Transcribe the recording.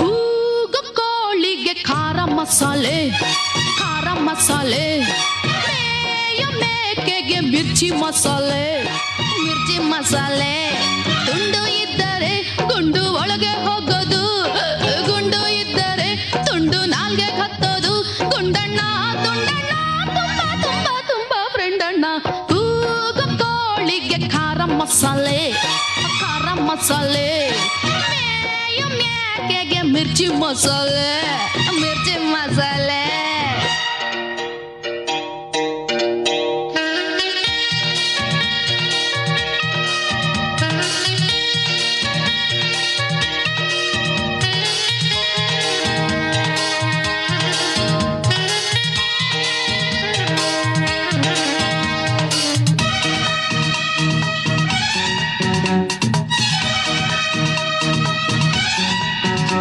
ಕೂಗು ಕೋಳಿಗೆ ಖಾರ ಮಸಾಲೆ ಖಾರ ಮಸಾಲೆ, ಮೇಯ ಮೇಕೆಗೆ ಮಿರ್ಚಿ ಮಸಾಲೆ ಮಿರ್ಚಿ ಮಸಾಲೆ. ತುಂಡು ಇದ್ದರೆ ಗುಂಡು ಒಳಗೆ ಹೋಗೋದು, ಗುಂಡು ಇದ್ದರೆ ತುಂಡು ನಾಲ್ಗೆ ಹತ್ತೋದು. ಗುಂಡಣ್ಣ ತುಂಡಣ್ಣ ತುಂಬಾ ತುಂಬಾ ತುಂಬಾ ಫ್ರೆಂಡ್ ಅಣ್ಣ. ಕೂಗು ಕೋಳಿಗೆ ಖಾರ ಮಸಾಲೆ ಖಾರ ಮಸಾಲೆ, ಮೇಯ ಮೇಕೆಗೆ ಮಿರ್ಚಿ ಮಸಾಲೆ ಮಿರ್ಚಿ ಮಸಾಲೆ.